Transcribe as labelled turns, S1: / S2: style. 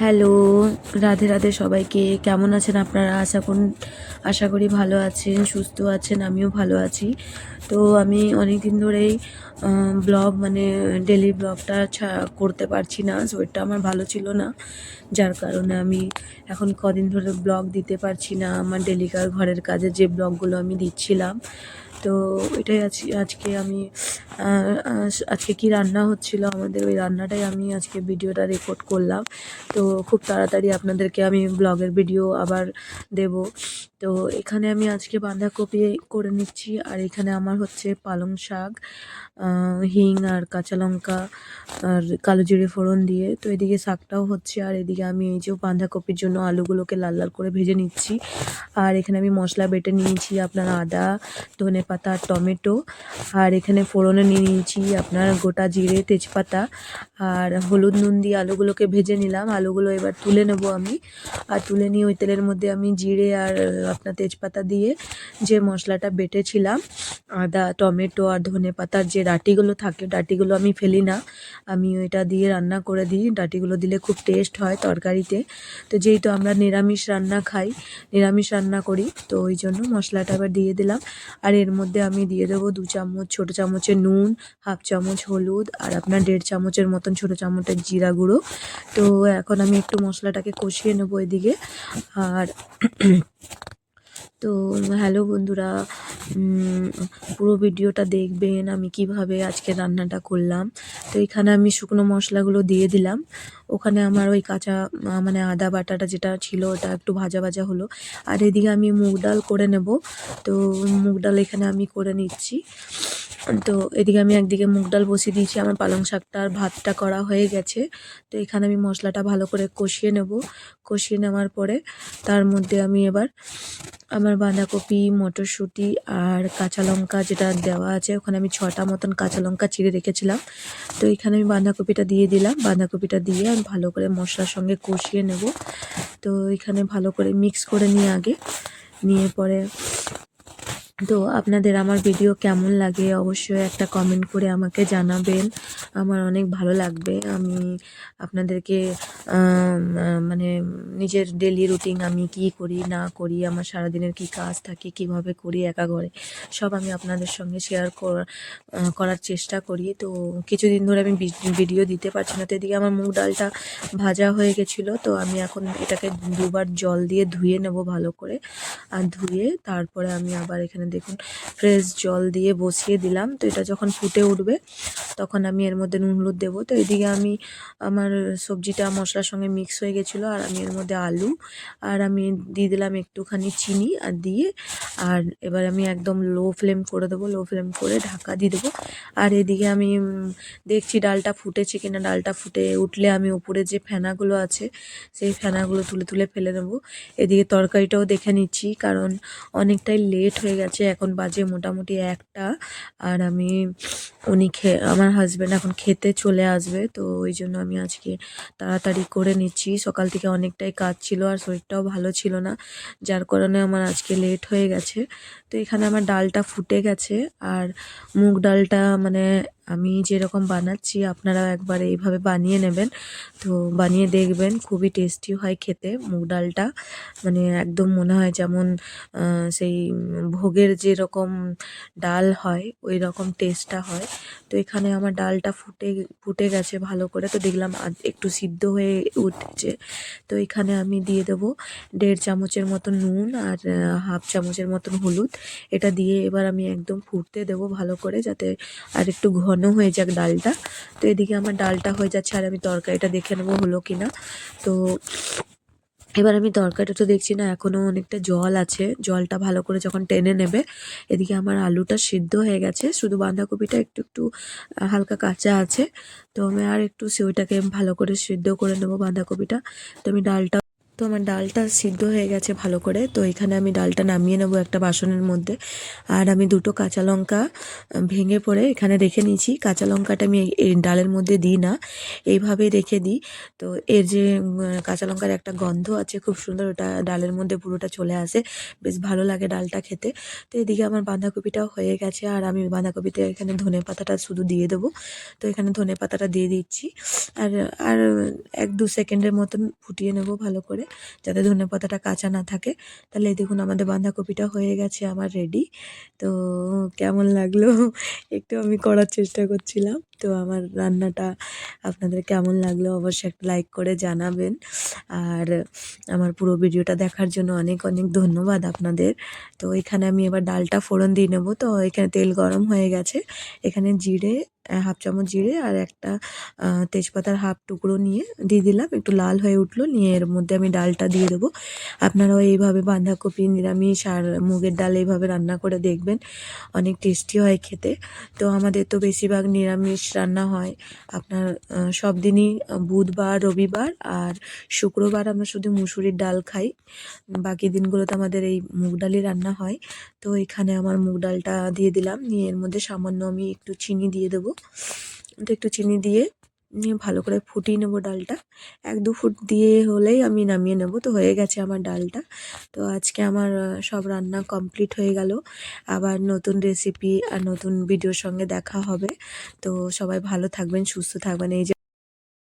S1: Hello, Radhe Radhe সবাইকে। কেমন আছেন আপনারা? আশা করি ভালো আছেন, সুস্থ আছেন। আমিও ভালো আছি। তো আমি অনেক দিন ধরেই ব্লগ মানে ডেলি ব্লগটা করতে পারছি না। শরীরটা আমার ভালো ছিল না, যার কারণে আমি এখন কদিন ধরে ব্লগ দিতে পারছি না। আমার ডেলিকার ঘরের কাজে যে ব্লগগুলো আমি দিচ্ছিলাম, তো এটাই আজকে আমি আজকে কি রান্না হচ্ছিল আমাদের, ওই রান্নাটাই আমি আজকে ভিডিওটা রেকর্ড করলাম। তো খুব তাড়াতাড়ি আপনাদেরকে আমি ব্লগের ভিডিও আবার দেব। তো এখানে আমি আজকে বাঁধাকপি করে নিচ্ছি, আর এখানে আমার হচ্ছে পালং শাক, হিং আর কাঁচা লঙ্কা আর কালো জিরে ফোড়ন দিয়ে। তো এদিকে শাকটাও হচ্ছে, আর এদিকে আমি এই যে বাঁধাকপির জন্য আলুগুলোকে লাল লাল করে ভেজে নিচ্ছি। আর এখানে আমি মশলা বেটে নিয়েছি, আপনার আদা, ধনেপাতা আর টমেটো। আর এখানে ফোড়নে নিয়ে নিয়েছি আপনার গোটা জিরে, তেজপাতা আর হলুদ নুন দিয়ে আলুগুলোকে ভেজে নিলাম। আলুগুলো এবার তুলে নেব আমি। আর তুলে নিয়ে ওই তেলের মধ্যে আমি জিরে আর আপনার তেজপাতা দিয়ে যে মশলাটা বেটেছিলাম, আদা, টমেটো আর ধনেপাতার যে ডাঁটিগুলো থাকে, ডাঁটিগুলো আমি ফেলি না, আমি ওইটা দিয়ে রান্না করে দিই। ডাঁটিগুলো দিলে খুব টেস্ট হয় তরকারিতে। তো যেহেতু আমরা নিরামিষ রান্না খাই, নিরামিষ রান্না করি, তো ওই জন্য মশলাটা আবার দিয়ে দিলাম। আর এর মধ্যে আমি দিয়ে দেবো 2 চামচ ছোটো চামচের নুন, হাফ চামচ হলুদ আর আপনার 1.5 চামচের মতন ছোটো চামচের জিরা গুঁড়ো। তো এখন আমি একটু মশলাটাকে কষিয়ে নেবো এদিকে। আর তো হ্যালো বন্ধুরা, পুরো ভিডিওটা দেখবেন আমি কিভাবে আজকে রান্নাটা করলাম। তো এখানে আমি শুকনো মশলাগুলো দিয়ে দিলাম। ওখানে আমার ওই কাঁচা মানে আদা বাটাটা যেটা ছিল ওটা একটু ভাজা ভাজা হলো। আর এদিকে আমি মুগ ডাল করে নেব। তো মুগ ডাল এখানে আমি করে নিচ্ছি। তো এদিকে আমি একদিকে মুগ ডাল বসিয়ে দিয়েছি, আমার পালং শাকটা আর ভাতটা করা হয়ে গেছে। তো এখানে আমি মশলাটা ভালো করে কষিয়ে নেব। কষিয়ে নেওয়ার পরে তার মধ্যে আমি এবার আমার বাঁধাকপি, মটরশুঁটি আর কাঁচা লঙ্কা যেটা দেওয়া আছে, ওখানে আমি 6টা মতন কাঁচা লঙ্কা চিড়ে রেখেছিলাম। তো এখানে আমি বাঁধাকপিটা দিয়ে দিলাম। বাঁধাকপিটা দিয়ে আমি ভালো করে মশলার সঙ্গে কষিয়ে নেব। তো এখানে ভালো করে মিক্স করে নিয়ে নিয়ে পরে তো আপনাদের আমার ভিডিও কেমন লাগে অবশ্যই একটা কমেন্ট করে আমাকে জানাবেন। আমার অনেক ভালো লাগবে। আমি আপনাদেরকে মানে নিজের ডেলি রুটিন আমি কি করি না করি, আমার সারাদিনের কি কাজ থাকে, কিভাবে করি একা ঘরে, সব আমি আপনাদের সঙ্গে শেয়ার করার চেষ্টা করি। তো কিছুদিন ধরে আমি ভিডিও দিতে পারছি না। তো এদিকে আমার মুগ ডালটা ভাজা হয়ে গেছিলো। তো আমি এখন এটাকে 2বার জল দিয়ে ধুয়ে নেব ভালো করে। আর ধুয়ে তারপরে আমি আবার এখানে দেখুন ফ্রেশ জল দিয়ে বসিয়ে দিলাম। তো এটা যখন ফুটে উঠবে তখন আমি এর মধ্যে নুন হলুদ দেবো। তো এদিকে আমার সবজিটা মশলার সঙ্গে মিক্স হয়ে গেছিলো, আর আমি এর মধ্যে আলু আর আমি দিয়ে দিলাম একটুখানি চিনি আর দিয়ে, আর এবার আমি একদম লো ফ্লেম করে দেবো। লো ফ্লেম করে ঢাকা দিয়ে দেবো। আর এদিকে আমি দেখছি ডালটা ফুটেছে কিনা। ডালটা ফুটে উঠলে আমি উপরে যে ফেনাগুলো আছে সেই ফেনাগুলো তুলে তুলে ফেলে দেবো। এদিকে তরকারিটাও দেখে নিচ্ছি, কারণ অনেকটাই লেট হয়ে গেছে। এখন বাজে মোটামুটি 1টা, আর আমার হাজব্যান্ড এখন খেতে চলে আসবে। তো ওই জন্য আমি আজকে তাড়াতাড়ি করে নিচ্ছি। সকাল থেকে অনেকটাই কাজ ছিল আর শরীরটাও ভালো ছিল না, যার কারণে আমার আজকে লেট হয়ে গেছে। তো এখানে আমার ডালটা ফুটে গেছে। আর মুগ ডালটা মানে আমি যেরকম বানাচ্ছি আপনারাও একবার এইভাবে বানিয়ে নেবেন। তো বানিয়ে দেখবেন, খুবই টেস্টি হয় খেতে মুগ ডালটা। মানে একদম মনে হয় যেমন সেই ভোগের যেরকম ডাল হয় ওই রকম টেস্টটা হয়। তো এখানে আমার ডালটা ফুটে গেছে ভালো করে। তো দেখলাম একটু সিদ্ধ হয়ে উঠছে। তো এখানে আমি দিয়ে দেবো 1.5 চামচের মতো নুন আর হাফ চামচের মতন হলুদ। এটা দিয়ে এবার আমি একদম ফুটতে দেবো ভালো করে, যাতে আর একটু ঘন হয়ে যাক ডালটা। তো এদিকে আমার ডালটা হয়ে যাচ্ছে, আর আমি তরকারিটা দেখে নেবো হলো কিনা। তো এবার আমি তরকারিটা তো দেখছি না, এখনও অনেকটা জল আছে। জলটা ভালো করে যখন টেনে নেবে, এদিকে আমার আলুটা সিদ্ধ হয়ে গেছে, শুধু বাঁধাকপিটা একটু একটু হালকা কাঁচা আছে। তো আমি আর একটু ওইটাকে ভালো করে সিদ্ধ করে নেবো বাঁধাকপিটা। তো আমি ডালটা তো আমার ডালটা সিদ্ধ হয়ে গেছে ভালো করে। তো এখানে আমি ডালটা নামিয়ে নেবো একটা বাসনের মধ্যে। আর আমি দুটো কাঁচা লঙ্কা ভেঙে পড়ে এখানে রেখে নিয়েছি। কাঁচা লঙ্কাটা আমি এই ডালের মধ্যে দিই না, এইভাবেই রেখে দিই। তো এর যে কাঁচা লঙ্কার একটা গন্ধ আছে খুব সুন্দর, ওটা ডালের মধ্যে পুরোটা চলে আসে, বেশ ভালো লাগে ডালটা খেতে। তো এদিকে আমার বাঁধাকপিটাও হয়ে গেছে, আর আমি বাঁধাকপিতে এখানে ধনে পাতাটা শুধু দিয়ে দেবো। তো এখানে ধনে পাতাটা দিয়ে দিচ্ছি, আর আর 1-2 সেকেন্ডের মতন ফুটিয়ে নেব ভালো করে, যাতে ধনেপাতাটা কাঁচা না থাকে। তাহলে এই দেখুন আমাদের বাঁধাকপিটা হয়ে গেছে আমার রেডি। তো কেমন লাগলো একটু আমি করার চেষ্টা করছিলাম। তো আমার রান্নাটা আপনাদের কেমন লাগলো অবশ্যই একটা লাইক করে জানাবেন। আর আমার পুরো ভিডিওটা দেখার জন্য অনেক অনেক ধন্যবাদ আপনাদের। তো এখানে আমি এবার ডালটা ফোড়ন দিয়ে নেব। তো এখানে তেল গরম হয়ে গেছে, এখানে জিরে, 1/2 চামচ জিরে আর একটা তেজপাতার হাফ টুকরো নিয়ে দিয়ে দিলাম। একটু লাল হয়ে উঠলো, নিয়ে এর মধ্যে আমি ডালটা দিয়ে দেবো। আপনারাও এইভাবে বাঁধাকপি, নিরামিষ আর মুগের ডাল এইভাবে রান্না করে দেখবেন, অনেক টেস্টি হয় খেতে। তো আমাদের তো বেশিরভাগ নিরামিষ রান্না হয় আপনার সব দিনই, বুধবার, রবিবার আর শুক্রবার আমরা শুধু মুসুরির ডাল খাই। বাকি দিনগুলোতে আমাদের এই মুগ ডালই রান্না হয়। তো এখানে আমার মুগ ডালটা দিয়ে দিলাম, নিয়ে এর মধ্যে সামান্য আমি একটু চিনি দিয়ে দেবো। তো একটু চিনি দিয়ে নিয়ে ভালো করে ফুটিয়ে নেবো ডালটা। 1-2 ফুট দিয়ে হলেই আমি নামিয়ে নেব। তো হয়ে গেছে আমার ডালটা। তো আজকে আমার সব রান্না কমপ্লিট হয়ে গেল। আবার নতুন রেসিপি আর নতুন ভিডিওর সঙ্গে দেখা হবে। তো সবাই ভালো থাকবেন, সুস্থ থাকবেন। এই যে